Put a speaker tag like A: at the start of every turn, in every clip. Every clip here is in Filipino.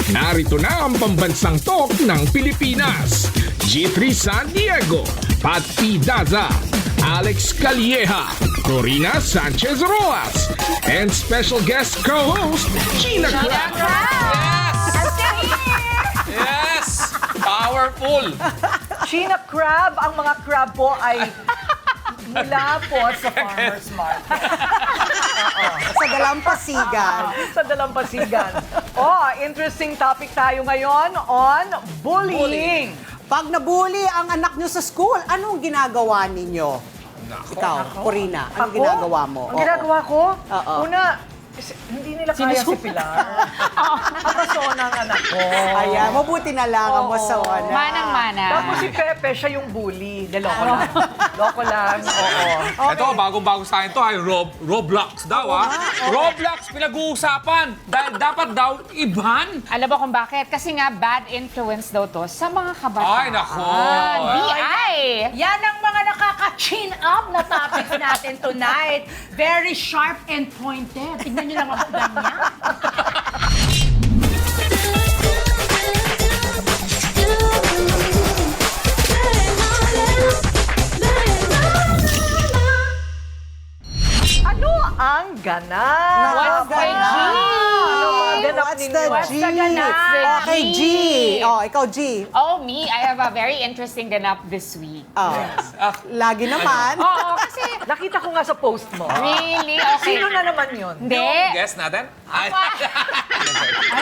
A: Narito na ang pambansang talk ng Pilipinas. G3 San Diego, Pat P. Daza, Alex Calleja, Corina Sanchez Roas, and special guest co-host, Gina Crab.
B: Yes! Powerful!
C: China crab, ang mga crab po ay mula po sa farmer's market.
D: Sa Dalampasigan.
C: Sa Dalampasigan. Oh, interesting topic tayo ngayon on bullying.
D: Pag nabully ang anak nyo sa school, anong ginagawa ninyo? Ikaw, Corina, anong ginagawa mo?
C: Ang ginagawa ko,
D: Oo.
C: una, hindi nila kaya si Pilar. Ang persona ng anak ko.
D: Ayan, mabuti na lang ang masawa na.
E: Manang-mana.
C: Tapos si Pepe, siya yung bully. Loko lang. Loko lang, oo.
B: Ito, bagong-bago sa akin to ay Roblox daw, Roblox, pinag-uusapan. Dahil dapat daw iban.
E: Alam mo kung bakit? Kasi nga bad influence daw to sa mga kabataan.
B: Ay, nako.
E: BI!
F: Yan ang mga nakaka-chin up na topics natin tonight. Very sharp and pointed. Tignan nyo lang ako ganyan.
C: Ano ang ganap?
E: What's the G?
C: Ano mga ganap
D: What's
C: ninyo?
D: the
E: What's
D: G?
E: the ganap?
D: Okay, G. Oh, ikaw, G.
E: Oh, me, I have a very interesting ganap this week.
D: Oh. Lagi naman.
E: Oo, kasi
C: Nakita ko nga sa post mo.
E: really, okay.
C: Sino na naman yun?
E: Hindi.
B: Guess natin? Ay.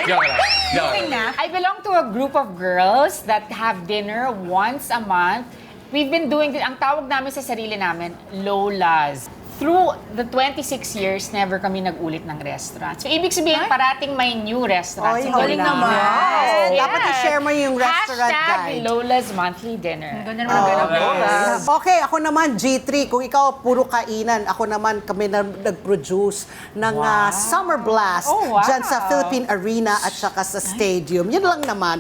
B: Joke lang. Joke
F: Moving
B: lang.
F: na.
E: I belong to a group of girls that have dinner once a month. We've been doing, ang tawag namin sa sarili namin, Lolas. Through the 26 years, never kami nag-ulit ng restaurant. So, ibig sabihin, parating may new restaurant.
D: Ay,
E: So,
D: galing naman.
E: Yes.
D: Dapat i-share mo yung restaurant
E: Hashtag
D: guide.
E: Lola's Monthly Dinner.
F: Ganda naman ganap.
C: Lolas.
D: Okay, ako naman, G3. Kung ikaw puro kainan, ako naman kami na nag-produce ng Summer Blast
E: Oh, wow.
D: dyan sa Philippine Arena at saka sa stadium. Yun lang naman.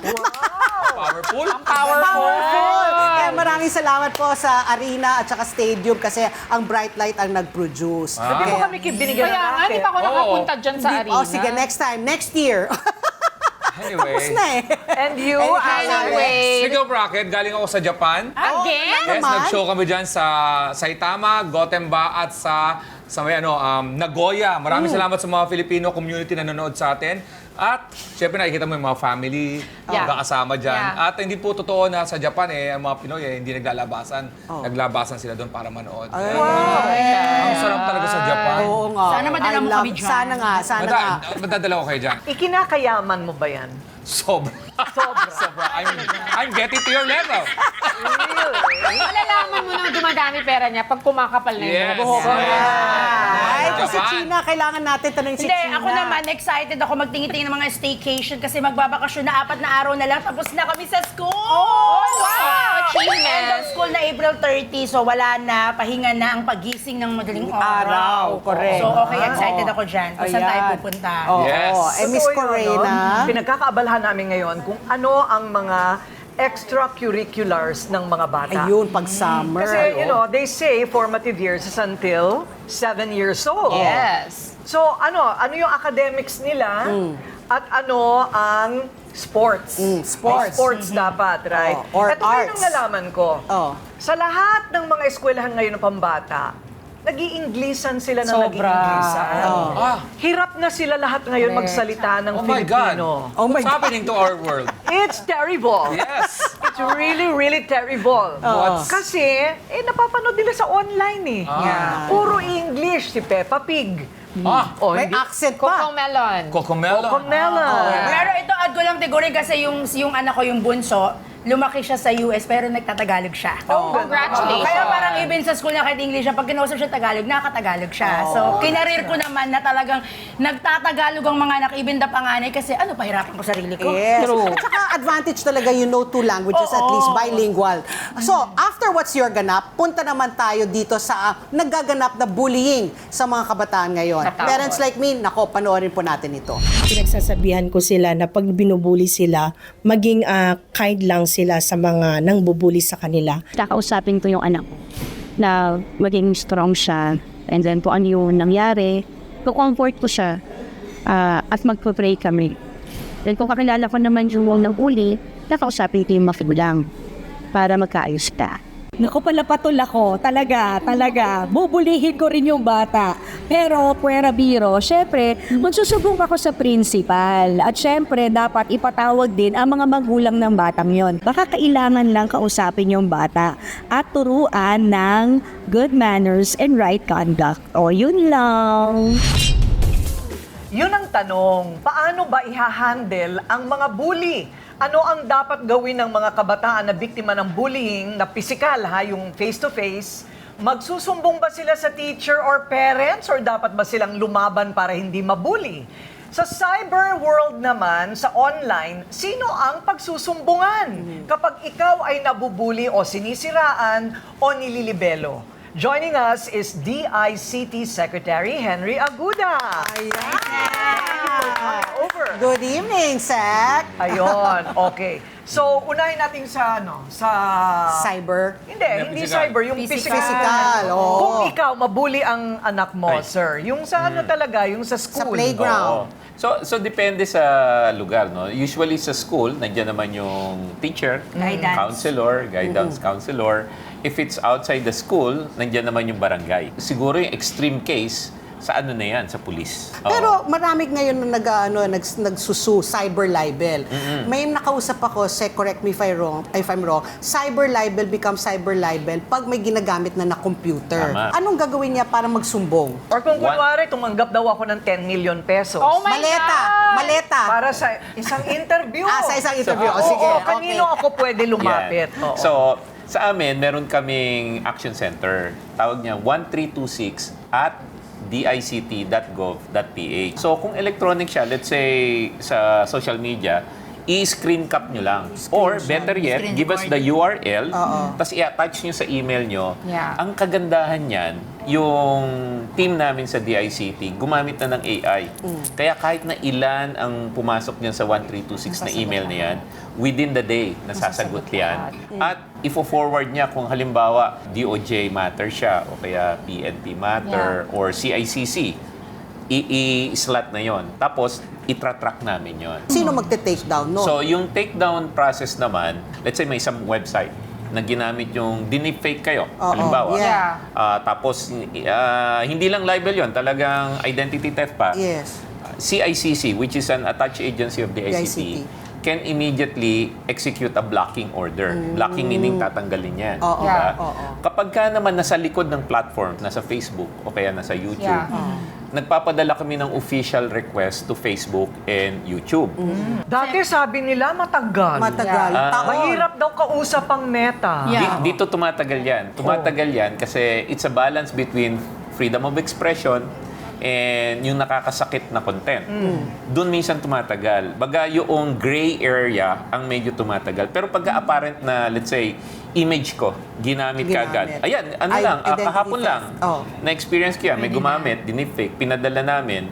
B: Powerful.
D: Powerful! Kaya maraming salamat po sa arena at saka stadium kasi ang Bright Light ang nag-produce.
C: Hindi mo kami binigyan
E: Kaya
C: ng
E: nga, di pa ako
B: Oo.
E: nakapunta dyan sa arena.
D: Oh, sige, next time. Next year.
B: Anyway.
D: Tapos na eh.
C: And you,
E: Anyway.
B: Sige, Bracket, galing ako sa Japan.
E: Again?
B: Yes,
D: naman?
B: nag-show kami dyan sa Saitama, Gotemba at sa may Nagoya. Maraming salamat sa mga Filipino community na nanonood sa atin. At syempre nakikita mo yung mga family
E: Yeah.
B: magkakasama dyan.
E: Yeah.
B: At hindi po totoo na sa Japan ang mga Pinoy hindi naglalabasan. Naglabasan sila doon para manood. Ang sarap talaga sa Japan.
D: Oo nga.
F: Sana madala
D: I
F: mo
D: love-
F: kami dyan.
D: Sana nga, sana nga.
B: Madadala ko kayo dyan.
C: ikinakayaman mo ba yan?
B: Sobra. Sobra. I'm getting to your level.
E: Malalaman mo nang dumadami pera niya pag kumakapal na yung
B: Yes.
E: buhok.
D: Ay, ito si
B: Japan.
D: China. Kailangan natin tanongin si
F: Hindi,
D: China.
F: ako naman excited ako magtingin-tingin ng mga staycation kasi magbabakasyon na 4 na araw na lang tapos na kami sa school.
E: Oh, wow!
F: Achievement. End of
E: Achievement!
F: school na April 30, so wala na, pahinga na ang pagising ng madaling
D: Araw,
F: araw.
D: correct.
F: So okay, excited ako dyan. Kung saan
D: Ayan.
F: tayo pupunta.
D: Oo.
B: Yes.
D: Eh, Miss
C: Totoo yun,
D: Corena.
C: no? Pinagkakaabalahan namin ngayon kung ano ang mga extracurriculars ng mga bata.
D: Ayun, pag summer.
C: Kasi, they say formative years is until 7 years old.
E: Yes.
C: So, ano yung academics nila at ano ang sports.
D: sports.
C: Sports dapat, right?
D: Oh, or
C: Ito pa yung
D: arts.
C: nalaman ko.
D: Oh.
C: Sa lahat ng mga eskwelahan ngayon ng pambata, nag-i-Inglesan sila na
E: Sobra.
C: nag-i-Inglesan. Hirap na sila lahat ngayon magsalita ng
B: Oh my God.
C: Filipino.
D: Oh my
B: What's happening to our world?
C: It's terrible.
B: Yes.
C: It's really, really terrible. Kasi, napapanood nila sa online eh. Puro English, si Peppa Pig. Oh,
D: May
C: hindi.
D: accent
E: Coco
D: pa.
E: melon.
B: Cocomelon.
C: Cocomelon.
F: Pero ito, add ko lang tigurin kasi yung anak ko, yung bunso, lumaki siya sa US pero nagtatagalog siya.
E: Congratulations.
F: Kaya parang even sa school na kahit English siya, pag kinausap siya Tagalog, nakatagalog siya. So, kinarir ko naman na talagang nagtatagalog ang mga anak, even the panganay, kasi pahirapan ko sarili ko.
D: Yes. At saka advantage talaga you know 2 languages, at least bilingual. So, after what's your ganap, punta naman tayo dito sa naggaganap na bullying sa mga kabataan ngayon.
E: Sa tao.
D: Parents like me, nako, panoorin po natin ito.
G: Pinagsasabihan ko sila na pag binubuli sila, maging kind lang sila sa mga nang bubuli sa kanila.
H: Kakausapin ko yung anak ko na maging strong siya and then kung ano yung nangyari, kukomfort ko siya at magpa-pray kami. Then kung kakilala ko naman yung ng uli, nakausapin ko yung magulang para magkaayos ka.
I: Naku, palapatul ako. Talaga. Bubulihin ko rin yung bata. Pero, puwera biro, syempre, magsusubong ako sa principal. At syempre, dapat ipatawag din ang mga magulang ng batang yon. Baka kailangan lang kausapin yung bata at turuan ng good manners and right conduct. O, yun lang.
C: Yun ang tanong, paano ba ihahandle ang mga bully? Ano ang dapat gawin ng mga kabataan na biktima ng bullying na pisikal, yung face-to-face? Magsusumbong ba sila sa teacher or parents or dapat ba silang lumaban para hindi mabully? Sa cyber world naman, sa online, sino ang pagsusumbungan kapag ikaw ay nabubuli o sinisiraan o nililibelo? Joining us is DICT Secretary Henry Aguda. Over.
D: Good evening, Sec.
C: Ayun, okay. So, unahin natin sa
D: Cyber.
C: Hindi cyber, yung physical.
D: Physical, oo.
C: Kung ikaw, mabuli ang anak mo,
B: Ay.
C: sir, yung sa talaga, yung sa
D: Sa
C: school.
D: playground.
J: So depende sa lugar, no? Usually sa school, nandiyan naman yung teacher,
F: Guidance.
J: counselor, guidance counselor. If it's outside the school, nandiyan naman yung barangay. Siguro yung extreme case, sa ano na yan, sa pulis. Oo.
D: Pero marami ngayon na nagsusu, cyber libel. May nakausap ako, correct me if I'm wrong, cyber libel becomes cyber libel pag may ginagamit na computer.
J: Tama.
D: Anong gagawin niya para magsumbong?
C: Or kung kunwari, tumanggap daw ako ng 10 million pesos.
E: Oh my
D: Maleta!
E: God!
D: Maleta!
C: Para sa isang interview.
D: Sa isang interview.
C: Oo,
D: Sige,
C: oo, kanino
D: okay.
C: ako pwede lumapit?
J: Yan.
C: Oo.
J: So, sa amin, meron kaming action center. Tawag niya 1326 at dict.gov.ph. So, kung electronic siya, let's say sa social media, i-screen cap nyo lang. Or, better yet,
F: Screen
J: give us
F: record.
J: the URL, tapos i-attach nyo sa email nyo.
E: Yeah.
J: Ang kagandahan niyan, yung team namin sa DICT, gumamit na ng AI. Kaya kahit na ilan ang pumasok niyan sa 1326 na email na yan, within the day, nasasagot yan. At ifo-forward niya kung halimbawa DOJ matter siya o kaya PNP matter or CICC, i-slot na yon. Tapos, itra-track namin yon.
D: Sino magte-take down, no?
J: So, yung takedown process naman, let's say may isang website na ginamit yung dinipfake kayo,
D: Oo,
J: halimbawa.
D: yeah.
J: Tapos, hindi lang libel yon, talagang identity theft pa.
D: Yes.
J: CICC, which is an attached agency of the ICT, can immediately execute a blocking order. Blocking meaning tatanggalin yan.
D: Oo,
J: Diba?
D: oo.
J: Kapag ka naman nasa likod ng platform, nasa Facebook o kaya nasa YouTube,
E: Yeah.
J: nagpapadala kami ng official request to Facebook and YouTube.
C: Dati sabi nila matagal.
D: Matagal.
E: Yeah.
D: Taon.
C: Mahirap daw kausap ang Meta.
F: Yeah.
J: Dito tumatagal yan. Tumatagal yan kasi it's a balance between freedom of expression and yung nakakasakit na content. Doon minsan tumatagal. Baga yung gray area ang medyo tumatagal. Pero pagka-apparent na, let's say, image ko, ginamit ka agad. Ayan, ano
D: Ay,
J: lang,
D: identity
J: kahapon
D: theft.
J: lang.
D: Oh.
J: Na-experience ko yan, may gumamit, dinipfake, pinadala namin.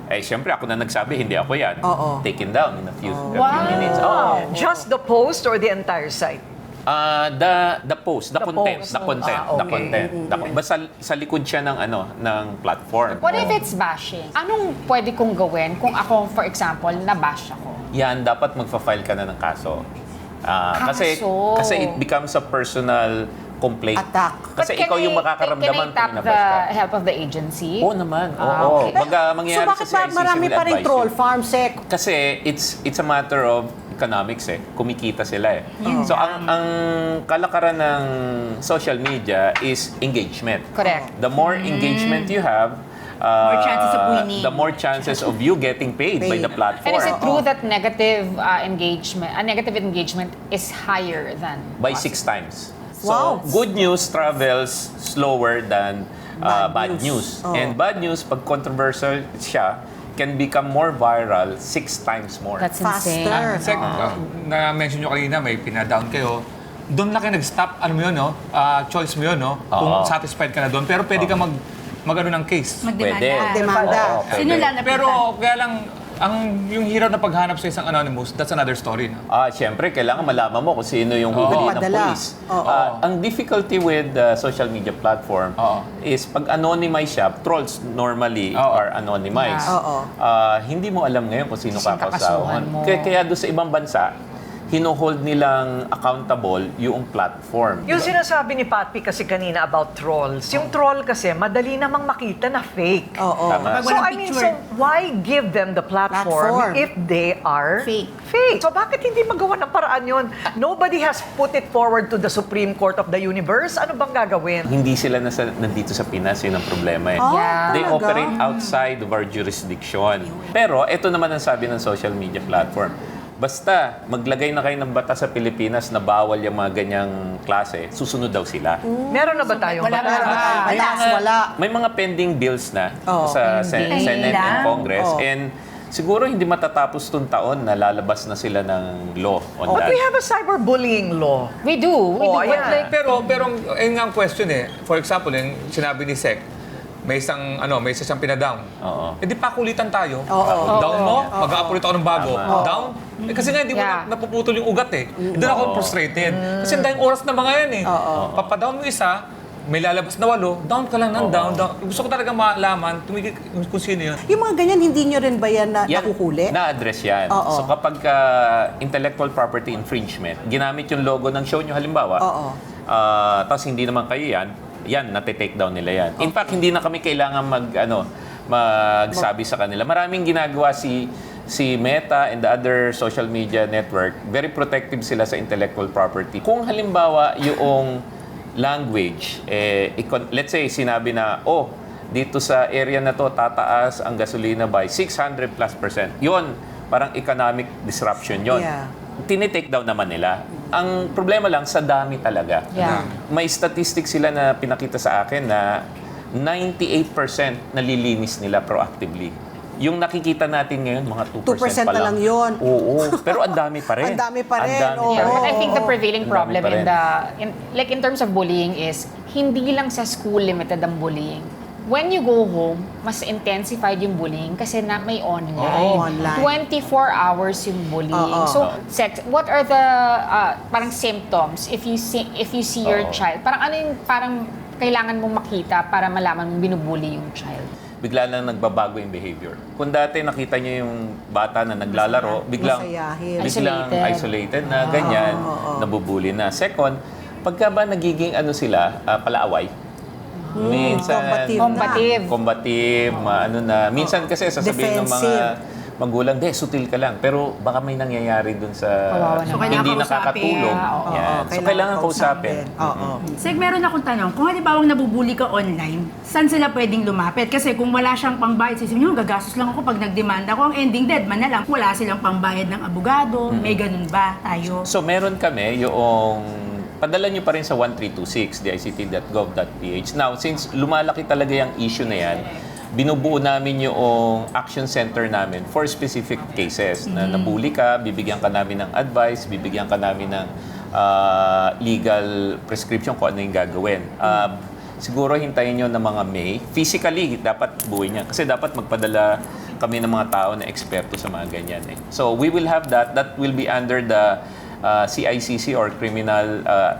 J: Eh, syempre, ako na nagsabi, hindi ako yan.
D: Oo.
J: Taken down in a few
E: Wow.
J: minutes. Oh.
C: Just the post or the entire site?
J: The post, the content,
C: post.
J: the content,
C: Ah,
J: the
C: okay.
J: content. Basta sa likod siya ng ng platform.
E: What if it's bashing? Anong pwede kong gawin kung ako, for example, nabash ako?
J: Yan, dapat magfa-file ka na ng kaso.
E: Kaso?
J: Kasi it becomes a personal complaint.
D: Attack.
J: Kasi
E: But
J: ikaw yung makakaramdaman
E: can I tap
J: kung
E: the
J: inabash ka.
E: help of the agency?
J: Oo naman,
E: Ah,
J: oo.
E: okay.
J: Baga
D: So
J: mangyayari
D: bakit
J: sa CICC,
D: marami
J: we'll
D: pa rin
J: advise
D: troll
J: you.
D: farm, Sec?
J: Kasi it's a matter of economics kumikita sila So ang kalakaran ng social media is engagement.
E: Correct.
J: The more engagement you have,
F: More chances of winning.
J: the more chances of you getting paid by the platform.
E: And is it true that negative engagement is higher than
J: By
E: positive?
J: 6 times.
D: Wow.
J: So, good news travels slower than bad news.
D: Oh.
J: And bad news, pag controversial siya, can become more viral 6 times more.
E: That's
D: Faster.
E: insane.
B: Na-mention nyo kanina, may pinadown kayo. Doon na kayo nag-stop, ano mo yun, no? Choice mo yun, no? Kung satisfied ka na doon. Pero pwede ka mag-ano ng case.
J: Pwede.
F: Magdemanda.
D: Demanda.
J: Oo, pwede.
F: Sino lang napitan?
B: Pero kaya lang, yung hirap na paghanap sa isang anonymous, that's another story. No?
J: Siyempre, kailangan malaman mo kung sino yung huhuli ng
D: Padala.
J: police.
D: Oo.
J: Ang difficulty with social media platform is pag anonymize siya, trolls normally are anonymized.
D: Oo.
J: Hindi mo alam ngayon kung sino
E: Sinong
J: kakausawan.
E: kakasuhan mo.
J: Kaya doon sa ibang bansa, hino-hold nilang accountable yung platform.
C: Yung sinasabi ni Patpi kasi kanina about trolls, yung troll kasi madali namang makita na fake.
D: Oo.
J: Tama.
C: So
F: walang
C: I mean,
F: picture.
C: so why give them the platform,
D: Platform.
C: if they are
F: Fake.
C: So bakit hindi magawa ng paraan yun? Nobody has put it forward to the Supreme Court of the Universe. Ano bang gagawin?
J: Hindi sila nandito sa Pinas, yun ang problema eh.
E: Yeah.
J: They
D: talaga?
J: operate outside of our jurisdiction. Pero ito naman ang sabi ng social media platform. Basta maglagay na kayo ng batas sa Pilipinas na bawal yung mga ganyang klase, susunod daw sila.
C: Meron na ba tayong
F: Wala
C: batas?
F: ba?
D: Wala.
J: May mga pending bills na
D: Oo.
J: sa
F: Pending
J: Senate and
F: lang.
J: Congress.
D: Oo.
J: And siguro hindi matatapos itong taon na lalabas na sila ng law on
C: But
J: that.
C: we have a cyberbullying law.
E: We do. We do.
C: Oh, ayan.
E: Like,
B: Pero ayun nga ang question eh. For example, yung sinabi ni Sec, may isang siyang pinadown.
J: Oo.
B: Eh di pa kulitan tayo.
D: Oo.
B: Down mo, mag-a-upload ako ng bago. Down. Eh, kasi nga hindi mo
E: Yeah.
B: napuputol yung ugat eh. Doon ako frustrated. Kasi ang dahil oras na mga yan eh. Papadown mo isa, may lalabas na 8, down ka lang ng down. Gusto ko talaga malaman kung sino yun.
D: Yung mga ganyan, hindi nyo rin ba yan nakuhuli?
J: Na-address yan.
D: Oo.
J: So kapag intellectual property infringement, ginamit yung logo ng show nyo, halimbawa,
D: Oo.
J: tapos hindi naman kayo yan, nati-take down nila yan. In fact, hindi na kami kailangan magsabi sa kanila. Maraming ginagawa si Meta and the other social media network, very protective sila sa intellectual property. Kung halimbawa yung language, let's say sinabi na, dito sa area na to tataas ang gasolina by 600+%. Yun, parang economic disruption yun.
D: Yeah.
J: Tinitake down naman nila. Ang problema lang, sa dami talaga.
E: Yeah.
J: May statistics sila na pinakita sa akin na 98% nalilinis nila proactively. Yung nakikita natin ngayon, mga 2%,
D: 2%
J: pa
D: na lang yun.
J: Oo. Pero ang dami pa rin.
D: Ang dami pa rin,
J: Ang dami
D: oo.
J: pa
E: Yeah,
J: rin.
E: but I think the prevailing
J: Ang dami
E: problem
J: pa rin.
E: in terms of bullying is hindi lang sa school limited ang bullying. When you go home, mas intensified yung bullying kasi may online.
D: Oo, online.
E: 24 hours yung bullying.
D: Oo.
E: So, what are the parang symptoms if you see your child? Parang ano yung parang kailangan mong makita para malaman mong binubully yung child?
J: Bigla lang nagbabago yung behavior. Kung dati nakita niyo yung bata na naglalaro, biglang
D: Masayahin.
J: biglang
E: Isolated.
J: isolated na, ganyan, nabubuli na. Second, pagka ba nagiging sila, palaaway, minsan, combative, minsan kasi sasabihin ng mga magulang, sutil ka lang. Pero baka may nangyayari dun sa
E: Kawawa naman.
F: So, kailangan
J: hindi
F: kausapin.
J: nakakatulong. Yan. So, kailangan kausapin.
D: Oo.
F: Sek, meron akong tanong. Kung halimbawa nabubuli ka online, saan sila pwedeng lumapit? Kasi kung wala siyang pangbayad, sisipin nyo, gagastos lang ako pag nagdemanda ko. Ang ending dead man na lang. Wala silang pangbayad ng abogado. May ganun ba tayo?
J: So, meron kami yung padala nyo pa rin sa 1326, dict.gov.ph. Now, since lumalaki talaga yung issue na yan, binubuo namin yung action center namin for specific cases na nabuli ka, bibigyan ka namin ng advice, bibigyan ka namin ng legal prescription kung ano yung gagawin. Siguro hintayin nyo ng mga May. Physically, dapat buuin niya. Kasi dapat magpadala kami ng mga tao na eksperto sa mga ganyan. So we will have that. That will be under the CICC or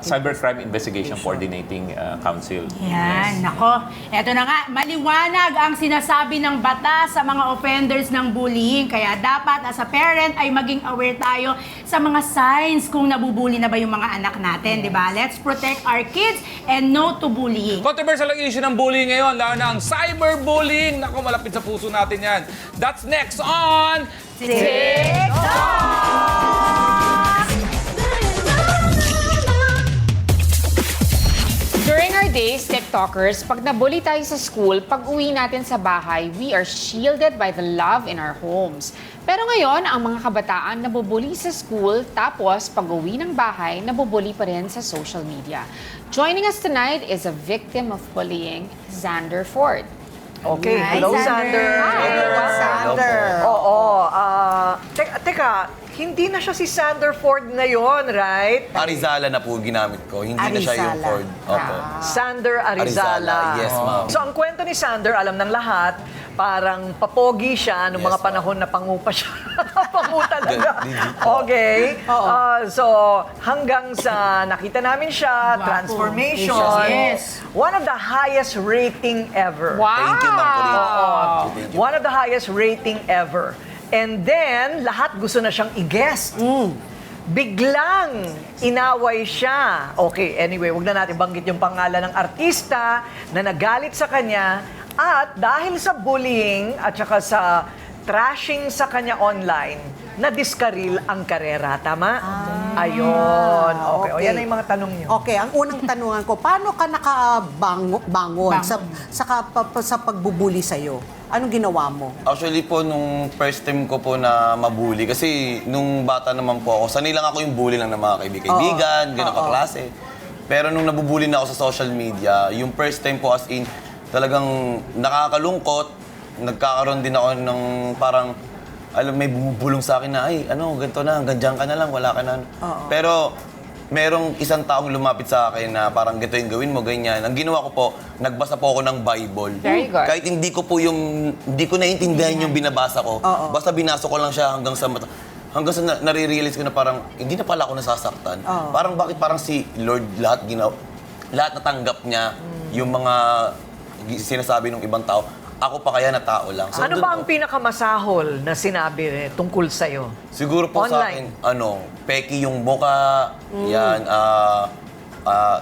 J: Cybercrime Investigation Coordinating Council.
F: Yan, nako. Eto na nga, maliwanag ang sinasabi ng batas sa mga offenders ng bullying. Kaya dapat as a parent ay maging aware tayo sa mga signs kung nabubuli na ba yung mga anak natin, di ba? Let's protect our kids and no to bullying.
B: Controversial ang issue ng bullying ngayon, lalo na ang cyberbullying. Naku, malapit sa puso natin yan. That's next on
E: During our days, TikTokers, pag nabully tayo sa school, pag uwi natin sa bahay, we are shielded by the love in our homes. Pero ngayon, ang mga kabataan nabubully sa school, tapos pag uwi ng bahay, nabubully pa rin sa social media. Joining us tonight is a victim of bullying, Xander Ford.
C: Okay,
F: Hi,
C: hello
F: Xander.
C: Sander. Oo. Teka, hindi na siya si Sander Ford ngayon, right?
K: Arizala na po ginamit ko. Hindi na siya yung
D: Arizala.
K: Ford. Opo.
C: Sander Arizala.
K: Arizala, yes, ma'am.
C: So ang kwento ni Sander, alam ng lahat, parang papogi siya noong mga
K: Yes,
C: panahon na pangu pa siya. Pangu talaga.
K: Hindi
C: Okay. So, hanggang sa nakita namin siya, transformation.
F: Yes.
C: One of the highest rating ever.
E: Wow!
K: Thank you, Ma'am Corina. Thank you.
C: One of the highest rating ever. And then, lahat gusto na siyang i-guest. Biglang inaway siya. Okay, anyway, wag na natin banggit yung pangalan ng artista na nagalit sa kanya. At dahil sa bullying at saka sa trashing sa kanya online, na-diskaril ang karera. Tama? Ayun. Okay. O, yan ay mga tanong niyo.
D: Okay, ang unang tanungan ko, paano ka nakabangon sa pagbubuli sa'yo? Anong ginawa mo?
K: Actually po, nung first time ko po na mabully, kasi nung bata naman po ako, sanay lang ako yung bully lang ng mga kaibigan, gano'n kaklase. Pero nung nabubully na ako sa social media, yung first time po as in, talagang nakakalungkot, nagkakaroon din ako ng parang, alam, may bumubulong sa akin na, ay, ano, ganito na, hanggang dyan ka na lang, wala ka na. Pero, merong isang taong lumapit sa akin na parang ganito yung gawin mo, ganyan. Ang ginawa ko po, nagbasa po ako ng Bible.
E: Very good.
K: Kahit hindi ko naiintindihan yung binabasa ko, basta binasa ko lang siya hanggang sa nare-realize ko na parang, hindi na pala ako nasasaktan. Parang bakit parang si Lord lahat natanggap niya yung mga sinasabi ng ibang tao. Ako pa kaya na tao lang. So,
C: Ano ba ang pinakamasahol na sinabi tungkol sa'yo?
K: Siguro po sa
C: Online.
K: akin, peki yung muka, yan,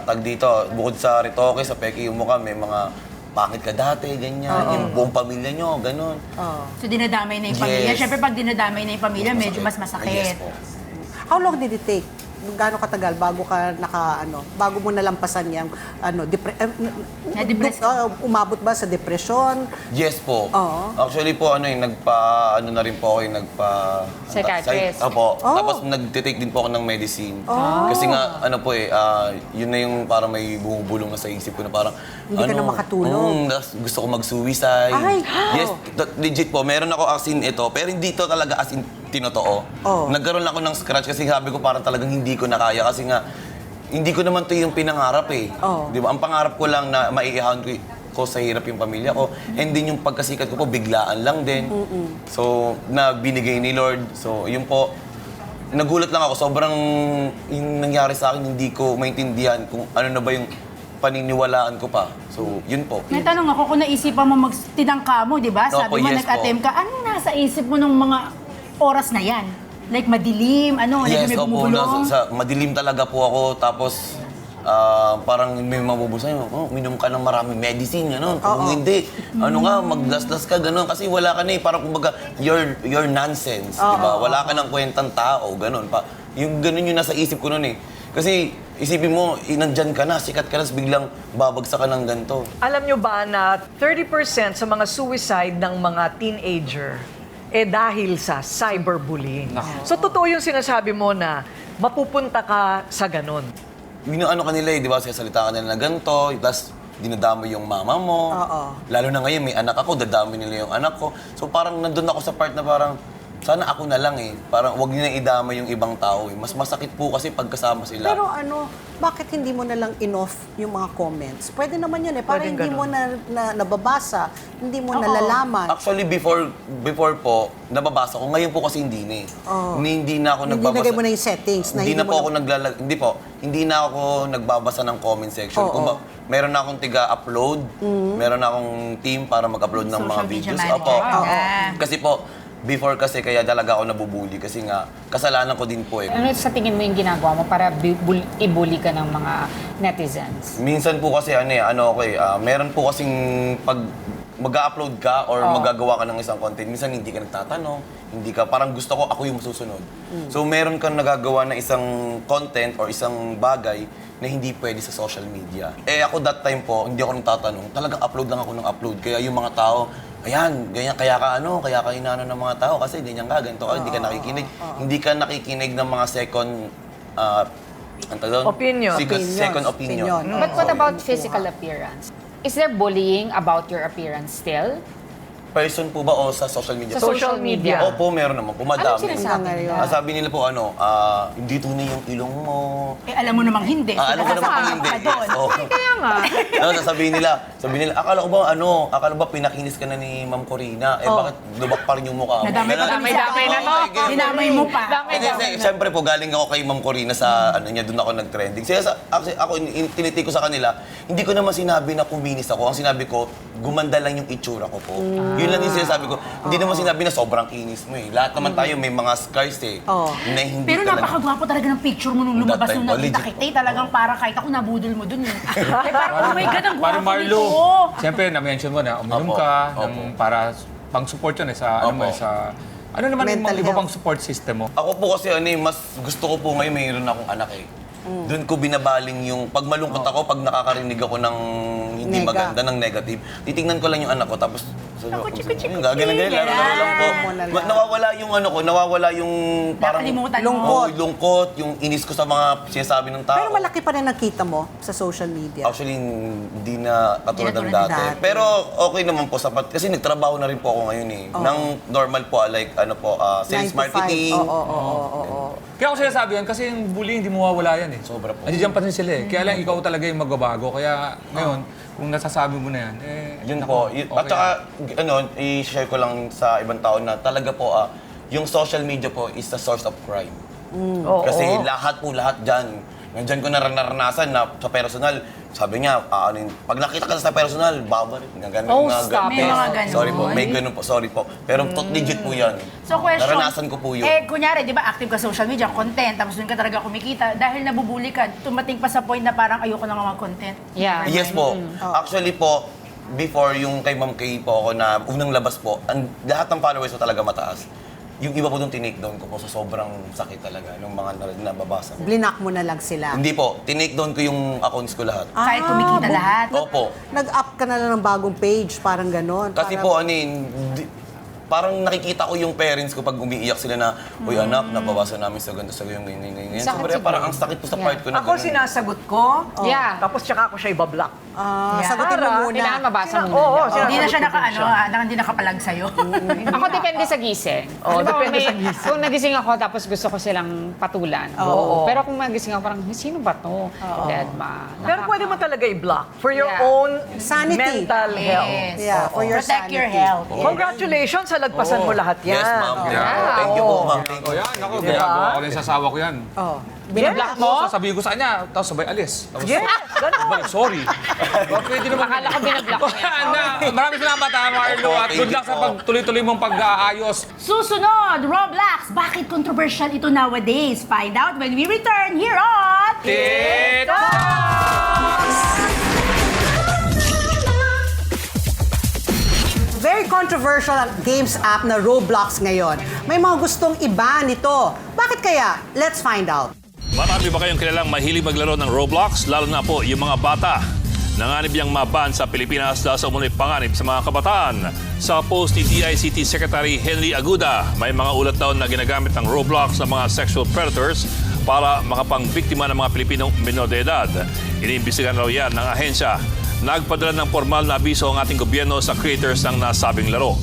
K: tag dito, bukod sa retoke, sa peki yung muka, may mga pangit ka dati, ganyan, yung buong pamilya nyo, ganun.
F: So dinadamay na yung pamilya.
K: Yes.
F: Siyempre pag dinadamay na yung pamilya, medyo mas masakit.
K: Yes po.
D: How long did it take? Gaano katagal bago ka bago mo nalampasan yung
F: Na-depress ka?
D: umabot ba sa depression?
K: Yes po.
D: Oo.
K: Actually po, na rin po ako yung
E: Psychiatrist.
K: Opo. Tapos nagtitake din po ako ng medicine. Kasi nga, yun na yung parang may bumubulong na sa isip ko na parang,
D: Hindi ka na makatulog.
K: gusto ko mag-suicide.
D: Ay!
K: Yes, legit po. Meron ako as in ito, pero hindi to talaga as in tinotoo. Nagkaroon ako ng scratch kasi sabi ko parang talagang hindi ko na kaya kasi nga, hindi ko naman to yung pinangarap eh. Di ba? Ang pangarap ko lang na maiihawan ko sa hirap yung pamilya ko. And din yung pagkasikat ko po, biglaan lang din. So, na binigay ni Lord. So, yun po, nagulat lang ako. Sobrang yung nangyari sa akin, hindi ko maintindihan kung ano na ba yung paniniwalaan ko pa. So, yun po.
F: May tanong ako kung naisipan mo tinangka mo, di ba? Sabi
K: Opo,
F: mo,
K: yes
F: nag-attempt ka. Anong nasa isip mo nung mga oras na yan? Like madilim,
K: Yes,
F: may
K: opo.
F: bumubulong?
K: Madilim talaga po ako. Tapos, parang may mabubusan yun. Minom ka ng maraming medicine, gano'n. Kung hindi, maglaslas ka, gano'n. Kasi wala ka na eh. Parang kumbaga, you're nonsense, di ba? Wala ka ng kwentang tao, gano'n. Yung gano'n yung nasa isip ko noon eh. Kasi isipin mo, nandyan ka na, sikat ka na, biglang babagsak ka ng ganito.
C: Alam nyo ba na 30% sa mga suicide ng mga teenager dahil sa cyberbullying. So, totoo yung sinasabi mo na mapupunta ka sa ganun.
K: Ano kanila eh, di ba? Sasalita ka nila na ganito, tapos dinadama yung mama mo. Lalo na ngayon, may anak ako, dadami nila yung anak ko. So, parang nandun ako sa part na parang, sana ako na lang eh. Parang wag niyo na idama yung ibang tao eh. Mas masakit po kasi pagkasama sila.
D: Pero bakit hindi mo na lang in-off yung mga comments? Pwede naman yun eh. Para
C: Pwedeng
D: hindi mo
C: ganun.
D: na nababasa, hindi mo nalalaman.
K: Actually, before po, nababasa ko. Ngayon po kasi hindi na eh. Hindi na ako
D: Hindi
K: nagbabasa.
D: nagay mo na yung settings. Na
K: Hindi na po
D: mo
K: ako hindi na ako nagbabasa ng comment section. Meron na akong tiga-upload. Meron na akong team para mag-upload ng mga
F: Social media
K: videos.
F: manager.
K: Kasi po, before kasi kaya talaga ako nabubuli kasi nga kasalanan ko din po eh.
E: Ano sa tingin mo yung ginagawa mo para i-bully ka ng mga netizens?
K: Minsan po kasi meron po kasing pag mag-upload ka or magagawa ka ng isang content, minsan hindi ka nagtatanong, parang gusto ko ako yung masusunod. So meron kang nagagawa na isang content or isang bagay na hindi pwede sa social media. Ako that time po, hindi ako nagtatanong, talagang upload lang ako ng upload. Kaya yung mga tao, ayan, ganyan, kaya ka inano ng mga tao kasi ganyan ka, ganito ka, hindi ka nakikinig. Hindi ka nakikinig ng mga second,
C: Opinion.
K: Second opinion.
E: But what about physical appearance? Is there bullying about your appearance still?
K: person po ba o sa social media?
E: Sa social media.
K: Opo, meron naman po, madami.
E: Anong sinasabi?
K: Sabi nila po, hindi tunay yung ilong mo.
F: Eh, alam mo namang hindi.
K: Alam ko naman po hindi.
F: Ka doon.
K: Yes, oo.
E: Kaya nga.
K: Sasabihin nila, akala ko ba pinakinis ka na ni Ma'am Corina? Bakit lubak pa rin yung mukha mo?
F: Nadamay pa kami sa
E: Damay na to.
F: Dinamay mo pa.
K: Siyempre po, galing ako kay Ma'am Corina sa doon ako nag-trending. Actually, ako, tinitake ko sa kanila, hindi ko naman sinabi na kuminis ako. Ang sinabi ko, gumanda lang yung itsura ko po. Yun lang yung sinasabi ko. Hindi naman sinabi na sobrang kinis mo eh. Lahat naman tayo may mga scars eh. Na hindi
F: Pero
K: talaga.
F: napakagwapo talaga ng picture mo nung lumabas
K: That time
F: nung
K: po,
F: nakita
K: legit
F: kita. Talagang para kahit ako nabudol mo dun eh. Parang, oh my God, ang
B: Parang
F: gwapo
B: Marlo,
F: nito.
B: siyempre na-mention mo na uminom
K: Opo,
B: ka
K: opo.
B: para pang-support yun sa
K: Opo.
B: ano naman yung
D: Mental
B: mga iba
D: health.
B: pang support system mo?
K: Ako po kasi mas gusto ko po ngayon mayroon akong anak eh. Doon ko binabaling yung, pag malungkot ako, pag nakakarinig ako ng hindi maganda, ng negative, titingnan ko lang yung anak ko, tapos ganun-ganun, laro-laro lang po. Nawawala yung nawawala yung parang
F: Nakalimutan mo.
K: lungkot, yung inis ko sa mga sinasabi ng tao.
D: Pero malaki pa rin nakita mo sa social media.
K: Actually, hindi na katulad ng
F: Hindi na
K: dati.
F: tulad ng dati.
K: Pero okay naman po, sapat. Kasi nagtrabaho na rin po ako ngayon eh. Nang normal po, like sales
D: 9 to 5.
K: marketing.
D: Oo.
B: Kaya ako sinasabi yan, kasi yung bullying, hindi mawawala yan eh.
K: Sobra po.
B: Nandiyan pa rin sila eh. Kaya lang ikaw talaga yung magbabago. Kaya ngayon, kung nasasabi mo na yan,
K: Yun
B: naku,
K: po.
B: okay
K: At saka, i-share ko lang sa ibang tao na talaga po, yung social media po is the source of crime. Kasi lahat dyan, nandyan ko naranasan na sa personal, sabi niya, pag nakita ka sa personal, babar.
E: Oh, stop
F: May mga ganun.
K: Sorry po, may ganun po, sorry po. Pero legit po yan.
F: So question,
K: Naranasan ko po yun.
F: kunyari, di ba, active ka social media, content, tapos doon ka talaga kumikita. Dahil nabubuli ka, tumating pa sa point na parang ayoko na nga mag-content.
E: Yeah.
K: Yes po. Actually po, before yung kay Ma'am Kay po ako na unang labas po, lahat ng followers ko talaga mataas. Yung iba po nung tinake down ko po sa sobrang sakit talaga, nung mga nababasa ko.
D: Blinak mo na lang sila.
K: Hindi po, tinake down ko yung accounts ko lahat.
F: Kahit kumikita lahat.
K: Opo.
D: Nag-up ka na lang ng bagong page, parang ganon.
K: Kasi po, parang nakikita ko yung parents ko pag umiiyak sila na, uy anak, nabawasan namin sa ganito, sa ganyan.
E: Sakit
K: Siyempre,
E: siguro.
K: parang ang sakit po sa part ko na
C: Ako
K: ganun.
C: sinasagot ko,
E: Yeah.
C: tapos tsaka ako siya ibablock.
D: Sagutin mo muna.
E: Kailangan mabasa muna.
C: Oo,
F: Hindi na siya
C: sinasagot
F: hindi nakapalag sa'yo.
E: Ako depende sa gising.
C: Oo,
E: Halimbawa,
C: depende sa gising.
E: Kung nagising ako tapos gusto ko silang patulan.
C: Oo.
E: Pero kung nagising ako parang, sino ba to? Deadma.
C: Pero pwede mo talaga i-block for your
E: Yeah.
C: own
D: Sanity.
C: mental health.
F: Yes.
D: Yeah, for your
F: Protect your
D: sanity.
F: health.
C: Congratulations, halagpasan mo lahat yan.
K: Yes, ma'am.
B: Yeah.
K: Thank you po, ma'am. Thank
B: O
K: you.
B: yan, ako, ginagawa ko rin sa asawa ko yan.
E: Binablock mo?
B: Sasabihin ko sa kanya, tapos sabay alis. Tapos,
C: Yes, ganun.
B: Balik, sorry. Pwede naman.
E: Akala ko binablock mo yan.
B: Maraming salamat Marlo, at good luck sa pagtuloy-tuloy mong pag-aayos.
F: Susunod, Roblox. Bakit controversial ito nowadays? Find out when we return here on...
D: Very controversial ang games app na Roblox ngayon. May mga gustong iba nito. Bakit kaya? Let's find out.
L: Marami ba kayong kilalang mahilig maglaro ng Roblox? Lalo na po yung mga bata. Nanganib yung maban sa Pilipinas dahil sa umunoy panganib sa mga kabataan. Sa post ni DICT Secretary Henry Aguda, may mga ulat daw na ginagamit ng Roblox ng mga sexual predators para makapangbiktima ng mga Pilipinong minor de edad. Iniimbestigahan raw yan ng ahensya. Nagpadala ng formal na abiso ang ating gobyerno sa creators ng nasabing laro.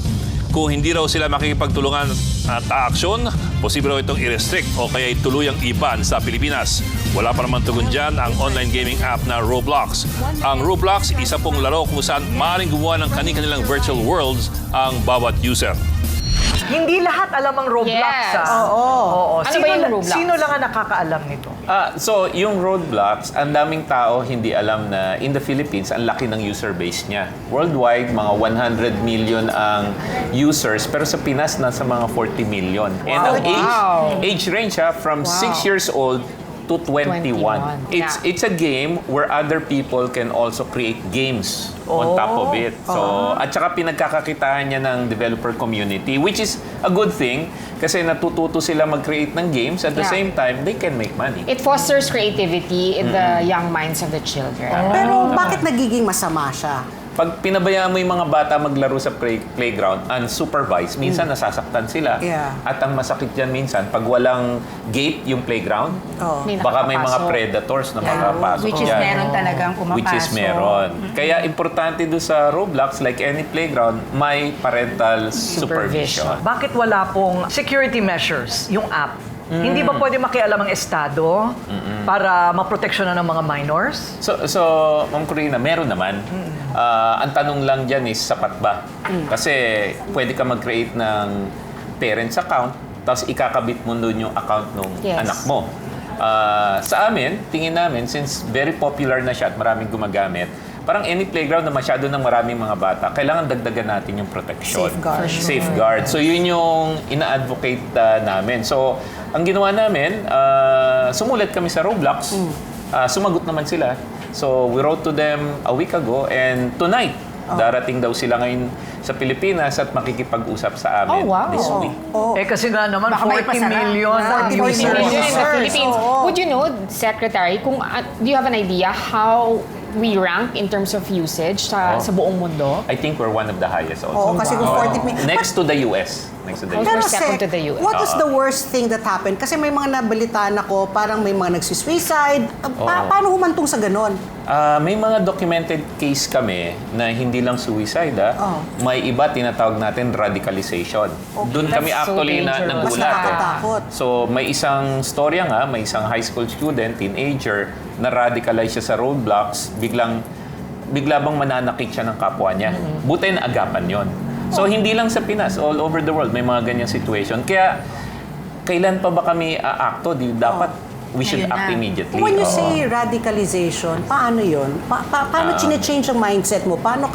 L: Kung hindi raw sila makikipagtulungan at aaksyon, posible raw itong i-restrict o kaya tuluyang iban sa Pilipinas. Wala pa naman tugon dyan ang online gaming app na Roblox. Ang Roblox, isa pong laro kung saan maaaring gumawa ng kani-kanilang virtual worlds ang bawat user.
C: Hindi lahat alam ang Roblox.
E: Yes.
C: Oo.
E: Ano ba yung Roblox?
C: Sino lang ang nakakaalam nito?
J: So, yung Roblox, ang daming tao hindi alam na in the Philippines, ang laki ng user base niya. Worldwide, mga 100 million ang users, pero sa Pinas, nasa mga 40 million. And ang age range from 6 years old to 21. It's a game where other people can also create games on top of it. So, at saka pinagkakakitaan niya ng developer community, which is a good thing kasi natututo sila mag-create ng games. At the same time, they can make money.
E: It fosters creativity in the young minds of the children.
D: Pero bakit nagiging masama siya?
J: Pag pinabayaan mo yung mga bata maglaro sa playground unsupervised, minsan nasasaktan sila.
D: Yeah.
J: At ang masakit yan minsan, pag walang gate yung playground, baka may mga predators na makapasok
F: Which is
J: dyan.
F: meron talagang pumapasok.
J: Which is meron. Kaya importante doon sa Roblox, like any playground, may parental supervision.
C: Bakit wala pong security measures yung app? Hindi ba pwede makialam ang estado para maproteksyonan ng mga minors?
J: So Ma'am Corina, meron naman. Ang tanong lang dyan is, sapat ba? Kasi pwede ka mag-create ng parents account, tapos ikakabit mo doon yung account ng anak mo. Sa amin, tingin namin, since very popular na siya at maraming gumagamit, parang any playground na masyado ng maraming mga bata, kailangan dagdagan natin yung protection. Safeguard. So yun yung ina-advocate namin. So ang ginawa namin, sumulat kami sa Roblox. Sumagot naman sila. So we wrote to them a week ago, and tonight, darating daw sila ngayon sa Pilipinas at makikipag-usap sa amin this week.
C: Kasi nga naman, 40 million users.
E: In the Philippines. Would you know, Secretary, kung do you have an idea how we rank in terms of usage sa buong mundo?
J: I think we're one of the highest also.
D: Kasi kung 40 million.
J: Next to the US.
D: Pero
E: second to the US.
D: what is the worst thing that happened? Kasi may mga nabalitaan ako, parang may mga nagsuicide. Paano humantong sa ganon?
J: May mga documented case kami na hindi lang suicide. May iba tinatawag natin radicalization. Doon kami actually na nagulat.
D: Mas nakakatakot.
J: So may isang storya nga, may isang high school student, teenager, na radicalize siya sa Roblox, bigla bang mananakit siya ng kapwa niya. Buti na agapan yon. So hindi lang sa Pinas, all over the world may mga ganyang situation. Kaya kailan pa ba kami aakto? Dapat we should act immediately.
D: When you say radicalization, paano yun? Paano chine-change ang mindset mo? Paano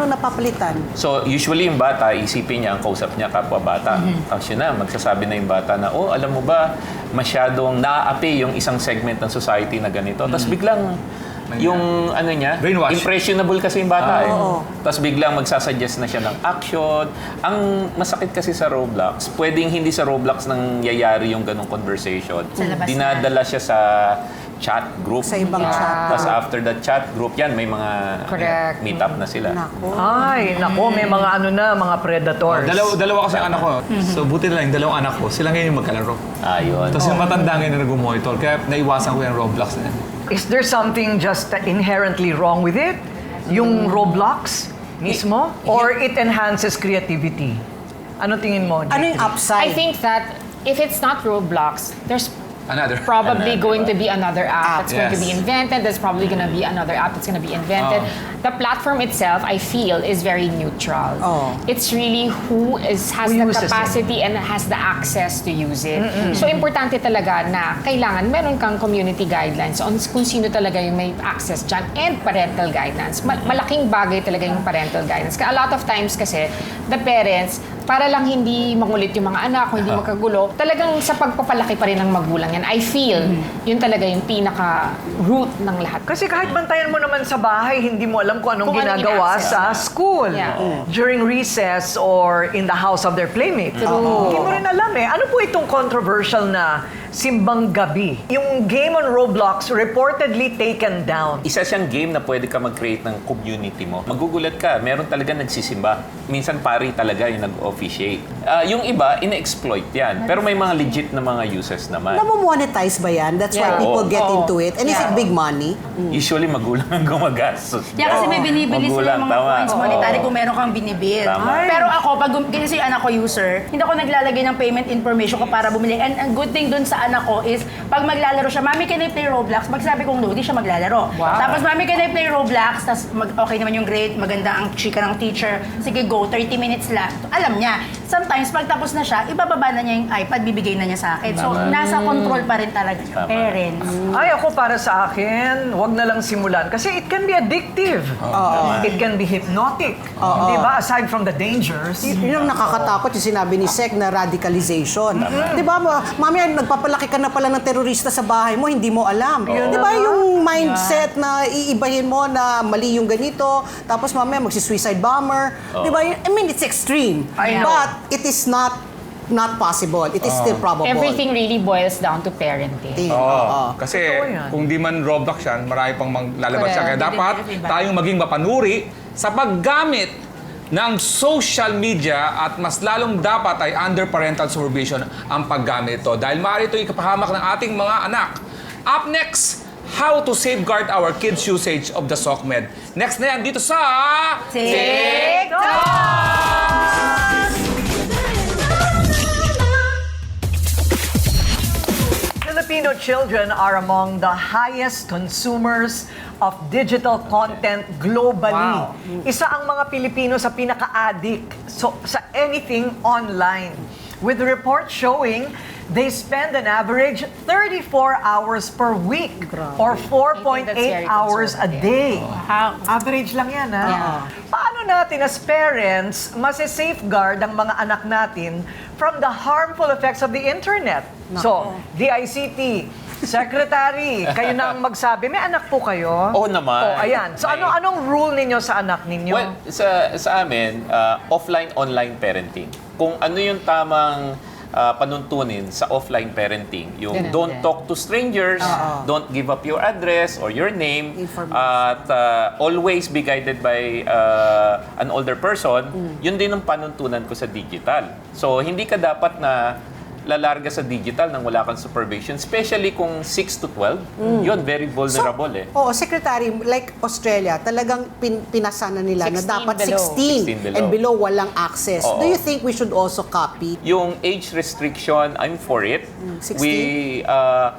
D: napapalitan?
J: So usually yung bata, isipin niya, ang kausap niya kapwa bata. Tapos yun na, magsasabi na yung bata na, alam mo ba, masyadong naaapi yung isang segment ng society na ganito. Tapos biglang yung impressionable kasi yung bata Tapos biglang magsasuggest na siya ng action. Ang masakit kasi sa Roblox, pwedeng hindi sa Roblox nang yayari yung ganong conversation. Dinadala siya sa chat group.
D: Sa ibang chat.
J: Tapos after that chat group, yan, may mga meet up na sila.
C: May mga mga predators.
B: Dalawa kasi ang anak ko. So buti na lang, dalawang anak ko, sila ngayon yung magkalaro.
J: Yun.
B: Tapos yung matanda ngayon na nag-monitor, kaya naiwasan ko yung Roblox na yan.
C: Is there something just inherently wrong with it? Yung Roblox mismo? Or it enhances creativity? Ano tingin mo?
D: Ano yung upside?
E: I think that if it's not Roblox, there's
B: Another.
E: probably going to be another app that's going to be
B: Yes.
E: invented. There's probably going to be another app that's going to be invented. The platform itself, I feel, is very neutral. It's really who has
C: Who
E: the
C: uses it.
E: capacity and has the access to use it. So importante talaga na kailangan meron kang community guidelines on kung sino talaga yung may access dyan, and parental guidelines. Malaking bagay talaga yung parental guidance. A lot of times kasi, the parents, para lang hindi mangulit yung mga anak, hindi magkagulo, talagang sa pagpapalaki pa rin ng magulang yan. I feel, yun talaga yung pinaka-root ng lahat.
C: Kasi kahit bantayan mo naman sa bahay, hindi mo alam kung anong
E: Kung anong
C: ginagawa
E: ina-access.
C: sa school. During recess or in the house of their playmate. Hindi mo rin alam Ano po itong controversial na Simbang Gabi? Yung game on Roblox reportedly taken down.
J: Isa siyang game na pwede ka mag-create ng community mo. Magugulat ka, meron talaga nagsisimba. Minsan pari talaga yung nag-officiate. Yung iba, ina-exploit yan. Pero may mga legit na mga uses naman.
D: Namo-monetize ba yan? That's why people get into it. And is it big money?
J: Usually magulang ang gumagastos.
F: Kasi may binibili sila
J: Magulang,
F: ng mga
J: tama.
F: coins monetary kung meron kang binibit.
J: Tama.
F: Pero ako, kasi anak ko user, hindi ako naglalagay ng payment information ko para bumili. And ang good thing dun sa anak ko is, pag maglalaro siya, Mami, can I play Roblox? Magsabi kong no, di siya maglalaro. Tapos, Mami, can I play Roblox? Tapos, okay naman yung grade, maganda ang chika ng teacher. Sige, go, 30 minutes lang. Alam niya. Sometimes, pag tapos na siya, ibababa na niya yung iPad, bibigay na niya sa akin. So, nasa control pa rin talaga yung parents.
C: Ako para sa akin, wag na lang simulan. Kasi it can be addictive. It can be hypnotic. Di ba? Aside from the dangers.
D: Yun ang nakakatakot yung sinabi ni Sec na radicalization. Di ba, mami, nagpapalaki ka na pala ng terorista sa bahay mo, hindi mo alam. Di ba yung mindset na iibahin mo na mali yung ganito, tapos mamaya magsi-suicide bomber. Di ba? I mean, it's extreme. But it is not not possible. It is still probable.
E: Everything really boils down to parenting.
B: Oo. Kasi
C: Totoo yan.
B: kung di man Roblox yan, marami pang lalabas siya. Kaya
E: Correct.
B: dapat tayong maging mapanuri sa paggamit ng social media at mas lalong dapat ay under parental supervision ang paggamit ito. Dahil maaari ito ikapahamak ng ating mga anak. Up next, how to safeguard our kids' usage of the SOCMED. Next na yan dito sa...
C: Filipino children are among the highest consumers of digital content globally.
E: Wow.
C: Isa ang mga Pilipino sa pinaka-addict sa anything online. With reports showing they spend an average 34 hours per week or
E: I think
C: 4.8
E: that's very
C: hours a
E: conservative.
C: day. Average lang yan, ha?
E: Yeah.
C: Paano natin as parents masisafeguard ang mga anak natin from the harmful effects of the internet? So, DICT, Secretary, kayo na ang magsabi. May anak po kayo?
J: Oo naman.
C: Oh, ayan. So,
J: May-
C: anong rule ninyo sa anak ninyo?
J: Well, sa amin, offline-online parenting. Kung ano yung tamang panuntunin sa offline parenting, yung
E: Ganun
J: don't
E: din.
J: talk to strangers, don't give up your address or your name,
D: Information.
J: at always be guided by an older person, yun din ang panuntunan ko sa digital. So, hindi ka dapat na lalarga sa digital nang wala kang supervision, especially kung 6 to 12, yun, very vulnerable
D: Oo, Secretary, like Australia, talagang pinasa na nila na
E: 16
D: dapat
E: below.
J: 16
D: 16
J: below.
D: and below walang access.
J: Oo.
D: Do you think we should also copy?
J: Yung age restriction, I'm for it.
D: 16?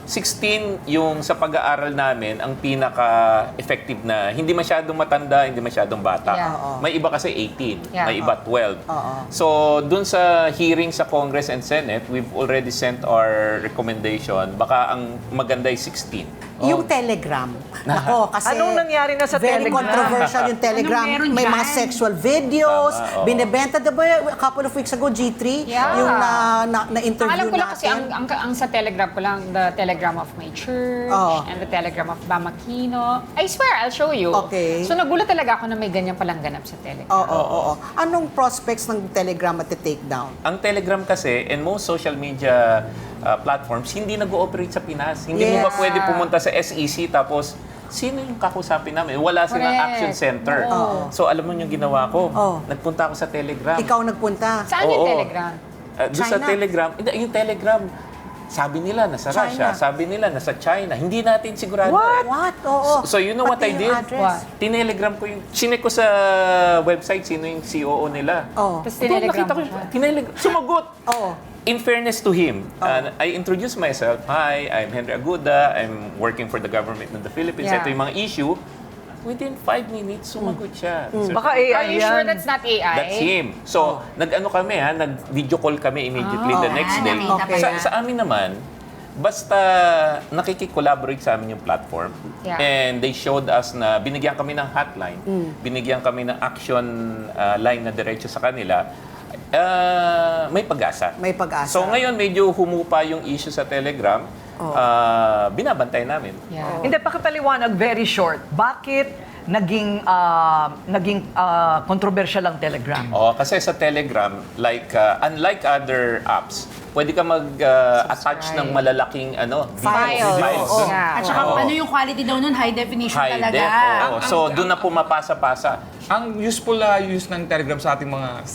J: 16 yung sa pag-aaral namin, ang pinaka-effective na hindi masyadong matanda, hindi masyadong bata.
E: Yeah.
J: May iba kasi 18,
E: Yeah.
J: may iba 12.
D: Oo.
J: So, dun sa hearing sa Congress and Senate, we've already sent our recommendation. Baka ang maganda ay 16.
D: Yung Telegram. Nako, kasi
C: Anong nangyari na sa
D: very
C: Telegram?
D: controversial yung Telegram.
F: Anong meron
D: May mga
F: dyan?
D: sexual videos,
J: Tama, oo.
D: binebenta. Diba, a couple of weeks ago, G3,
E: Yeah.
D: yung
E: Ang
D: na-interview
E: alam ko lang kasi,
D: natin.
E: ang sa Telegram ko lang, the Telegram of my church,
D: Oo.
E: and the Telegram of Bamakino. I swear, I'll show you.
D: Okay.
E: So, nagulat talaga ako na may ganyan palang ganap sa Telegram.
D: Oo. Anong prospects ng Telegram at take down?
J: Ang Telegram kasi and most social media platforms hindi nag-ooperate sa Pinas. Hindi mo ba
D: Yes.
J: pwede pumunta sa SEC tapos sino yung kakusapin namin? Wala silang
E: Correct.
J: action center.
E: Oo.
J: So alam mo yung ginawa ko?
D: Oo.
J: Nagpunta ako sa Telegram.
D: Ikaw nagpunta.
E: Saan yung
J: Oo.
E: Telegram?
J: Doon sa
D: China.
J: Telegram. Hindi, yung Telegram, sabi nila nasa
D: China.
J: Russia, sabi nila nasa China. Hindi natin sigurado.
D: What? Oo.
J: So you know what I
D: Pati yung
J: did?
D: address.
E: What?
J: Tinelegram ko yung, chinek ko sa website sino yung COO nila.
D: Oo.
E: Tapos
J: Doon
E: tinelegram
J: nakita ko,
E: mo siya.
J: sumagot.
D: Oo.
J: In fairness to him, I introduced myself. Hi, I'm Henry Aguda. I'm working for the government of the Philippines.
E: Yeah.
J: Ito yung mga issue. Within 5 minutes, sumagot siya. Sir,
C: Baka
E: Are
C: AI
E: you sure
C: yan.
E: that's not AI?
J: That's him. So, nag-ano kami nag-video call kami immediately the next day.
F: nakita
D: pa
J: Sa,
D: niya.
J: sa amin naman, basta nakikikollaborate sa amin yung platform
E: Yeah.
J: and they showed us na binigyan kami ng hotline, binigyan kami ng action line na diretso sa kanila, may pag-asa.
D: May pag-asa.
J: So ngayon medyo humupa yung issue sa Telegram. Binabantay namin.
E: Yeah.
C: Hindi, pakipaliwanag, very short. Bakit naging controversial ang Telegram?
J: Kasi sa Telegram, like unlike other apps, pwede ka mag-attach ng malalaking
E: Files.
J: files.
E: Oo. Yeah.
F: At saka
J: Oo.
F: ano yung quality daw nun? High definition
J: High
F: talaga.
J: def. Oo. So doon na pumapasa-pasa.
B: Ang useful use ng Telegram sa ating mga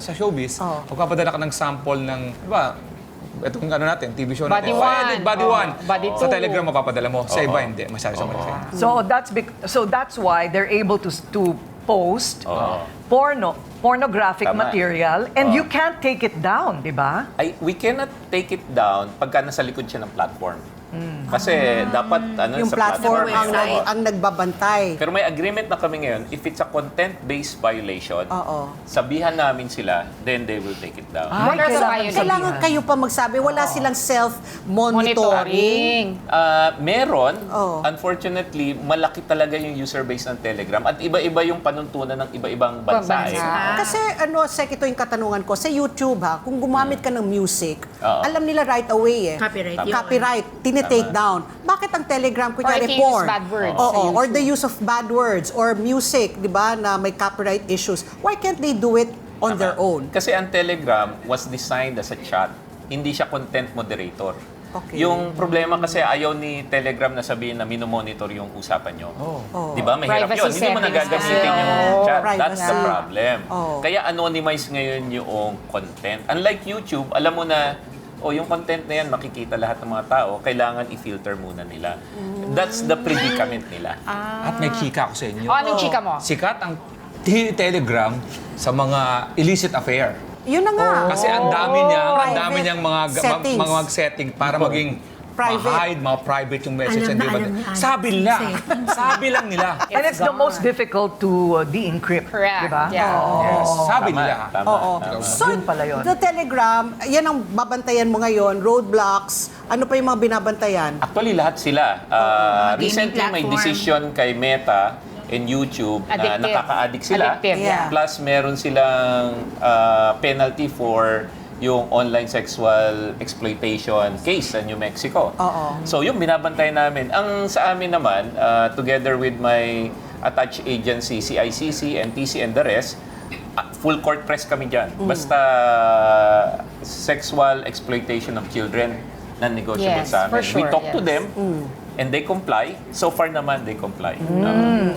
B: sa showbiz, magpapadala ka ng sample ng, di ba? Itong natin, TV show natin.
E: Body One.
B: Body
E: Oo.
B: One.
E: Body
B: Sa
E: Two.
B: Telegram mapapadala mo. Sa iba hindi. Masyado sa malaki.
C: So that's why they're able to post pornographic
J: Tama.
C: material and you can't take it down, di ba?
J: We cannot take it down pagka nasa likod siya ng platform. Kasi dapat
D: Yung
J: sa
D: platform ang,
J: Oo.
D: ang nagbabantay.
J: Pero may agreement na kami ngayon, if it's a content-based violation,
D: Oo.
J: sabihan namin sila, then they will take it down.
E: What are the violations?
D: Kailangan kayo pa magsabi, wala silang self-monitoring.
J: Meron.
D: Oo.
J: Unfortunately, malaki talaga yung user base ng Telegram at iba-iba yung panuntunan ng iba-ibang bansa.
E: Bansa.
D: Kasi Sek, ito yung katanungan ko. Sa YouTube kung gumamit ka ng music,
J: Oo.
D: alam nila right away
F: Copyright yun.
D: Copyright. Tinitake down. Bakit ang Telegram, kunyari,
E: if you use
D: porn?
E: bad words
D: Oo,
E: sa
D: or the use of bad words or music, di ba, na may copyright issues. Why can't they do it on their own.
J: Kasi ang Telegram was designed as a chat. Hindi siya content moderator.
D: Okay.
J: Yung problema kasi ayaw ni Telegram na sabihin na minomonitor yung usapan nyo. Di ba? Mahirap
E: Privacy
J: yun. Hindi mo
E: settings
J: nagagamitin yung chat.
D: Privacy.
J: That's the problem.
D: Oh.
J: Kaya anonymize ngayon yung content. Unlike YouTube, alam mo na, yung content na yan, makikita lahat ng mga tao, kailangan i-filter muna nila. That's the predicament nila.
B: At may chika ko sa inyo.
E: Anong chika mo?
B: Sikat ang Telegram sa mga illicit affair.
D: Yun na nga.
B: Kasi ang dami
D: Private
B: niyang mga
D: settings.
B: mga setting para maging
D: Private.
B: ma-hide, private yung message.
F: Alam
B: and
F: na,
B: di ba?
F: alam niya.
B: Sabi nila. Sabi lang nila.
C: And it's the most difficult to de-encrypt.
E: Correct.
C: Diba?
E: Yeah.
B: Yes, sabi nila.
J: Tama.
D: So,
C: Yun pala yun.
D: the Telegram, yan ang babantayan mo ngayon, roadblocks, ano pa yung mga binabantayan?
J: Actually, lahat sila.
F: gaming
J: Recently, may
F: platform.
J: decision kay Meta and YouTube na
E: Addictive.
J: nakaka-addict sila.
E: Addictive,
D: yeah.
J: Plus, meron silang penalty for yung online sexual exploitation case sa New Mexico. So, yung binabantayan namin. Ang sa amin naman, together with my attached agency, CICC, NTC, and the rest, full court press kami dyan. Basta sexual exploitation of children, non-negotiable
E: Yes,
J: sa amin.
E: for sure,
J: We talk to
E: yes.
J: them, and they comply. So far naman, they comply.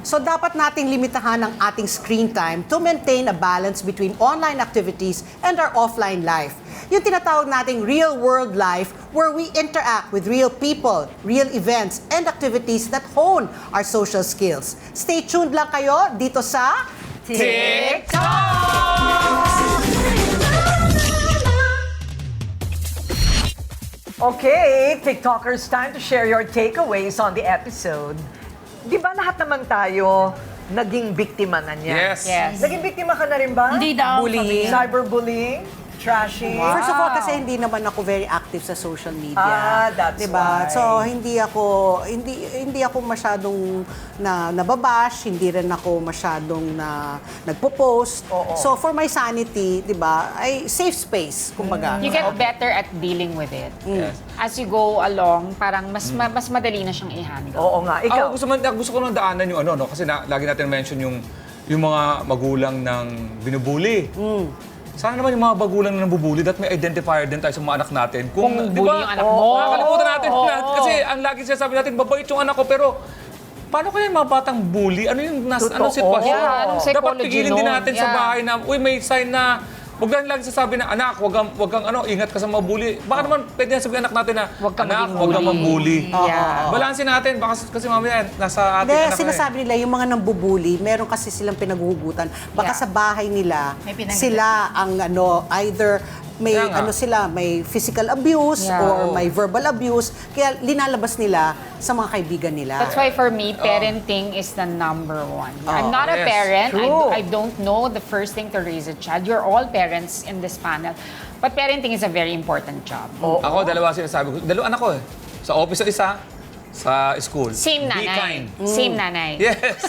D: So dapat nating limitahan ang ating screen time to maintain a balance between online activities and our offline life. Yung tinatawag nating real-world life where we interact with real people, real events, and activities that hone our social skills. Stay tuned lang kayo dito sa
C: Okay, TikTokers, time to share your takeaways on the episode. Di ba lahat naman tayo naging biktima na niya?
B: Yes.
E: Yes.
C: Naging biktima ka na rin ba?
F: Hindi daw
D: Bullying.
F: kami.
C: Cyberbullying? Trashing?
D: First of all, kasi hindi naman ako very active sa social media.
C: That's
D: diba?
C: why.
D: So hindi ako masyadong nababash, hindi rin ako masyadong nagpo-post. So for my sanity, 'di ba? Ay safe space kumbaga.
E: You get better at dealing with it.
B: Yes.
E: As you go along, parang mas madali na siyang i-handle.
C: Oo nga. Ikaw,
B: Gusto ko nang daanan yung kasi lagi natin mention yung mga magulang ng binubuli. Sana naman yung mga magulang na nabubuli that may identifier din tayo sa mga anak natin.
E: Kung
B: di
E: bully
B: ba,
E: yung anak mo.
B: nakakalimutan natin. Kasi ang lagi sinasabi natin, babait yung anak ko, pero paano kaya yung mga batang bully? Ano yung anong sitwasyon?
E: Yeah, anong
B: Dapat
E: psychology
B: pigilin din
E: nun?
B: natin sa
E: Yeah.
B: bahay na, may sign na, huwag lang lagi sasabi na, anak, wag kang ingat ka sa mga bully. Baka naman pwede na sabihin anak natin na,
E: Huwag kang
B: anak,
E: maging
B: huwag kang
E: bully."
B: mambully.
E: Yeah.
B: Balansin natin, baka kasi mamaya nasa ating
D: Hindi,
B: anak
D: sinasabi nila, yung mga nambubuli, meron kasi silang pinaghuhugutan. Baka
E: Yeah.
D: sa bahay nila,
F: May pinag-
D: sila ang either may
B: Kaya nga.
D: may physical abuse
E: Yeah.
D: or may verbal abuse. Kaya linalabas nila sa mga kaibigan nila.
E: That's why for me, parenting is the number one. I'm not a
B: Yes,
E: parent.
C: true.
E: I don't know the first thing to raise a child. You're all parents in this panel. But parenting is a very important job.
B: Ako, dalawa sinasabi ko. Dalawa anak ko eh. Sa office isa, sa school.
E: Same
B: Be
E: nanay.
B: kind.
E: Same nanay.
B: Yes.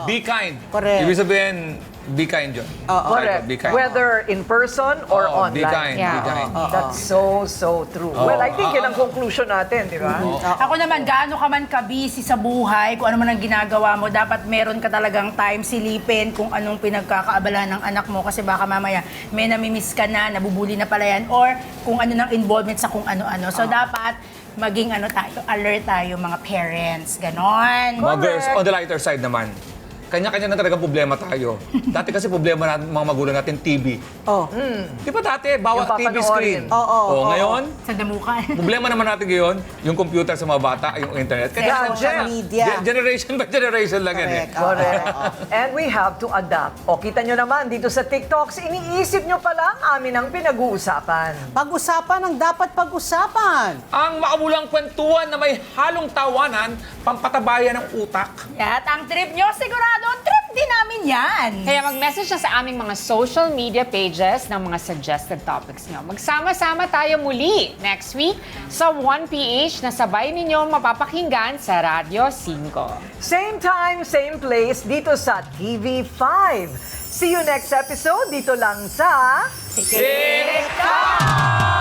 B: Be kind.
D: Correct.
B: Ibig sabihin, be kind yun.
C: correct.
B: Be kind.
C: Whether in person or
B: Oo,
C: online.
B: Be kind.
E: Yeah.
B: Be kind.
C: That's so true. Well, I think yan ang conclusion natin, di ba?
F: Ako naman, gaano ka man ka-busy sa buhay, kung ano man ang ginagawa mo, dapat meron ka talagang time silipin kung anong pinagkakaabalahan ng anak mo kasi baka mamaya may namimiss ka na, nabubuli na pala yan, or kung ano ng involvement sa kung ano-ano. So dapat maging alert tayo mga parents. Ganon.
B: Mga girls, on the lighter side naman, kanya-kanya na talaga problema tayo. Dati kasi problema natin, mga magulang natin, TV. Di ba dati, bawat
C: Yung
B: TV
C: papanoorin.
B: screen? Ngayon,
F: Sa damukan.
B: problema naman natin ngayon, yung computer sa mga bata, yung internet.
C: Yeah,
D: social media.
B: Generation by generation lang yan eh.
D: Correct.
C: Correct. And we have to adapt. O, kita nyo naman, dito sa TikToks, iniisip nyo pa lang amin ang pinag-uusapan.
D: Pag-usapan ang dapat pag-usapan.
B: Ang makabulang kwentuhan na may halong tawanan, pampatabayan ng utak.
F: At ang trip nyo, sigurado, trip din namin yan.
E: Kaya mag-message na sa aming mga social media pages ng mga suggested topics nyo. Magsama-sama tayo muli next week sa 1PH na sabay ninyo mapapakinggan sa Radyo 5.
C: Same time, same place, dito sa TV5. See you next episode, dito lang sa...
B: TikTok!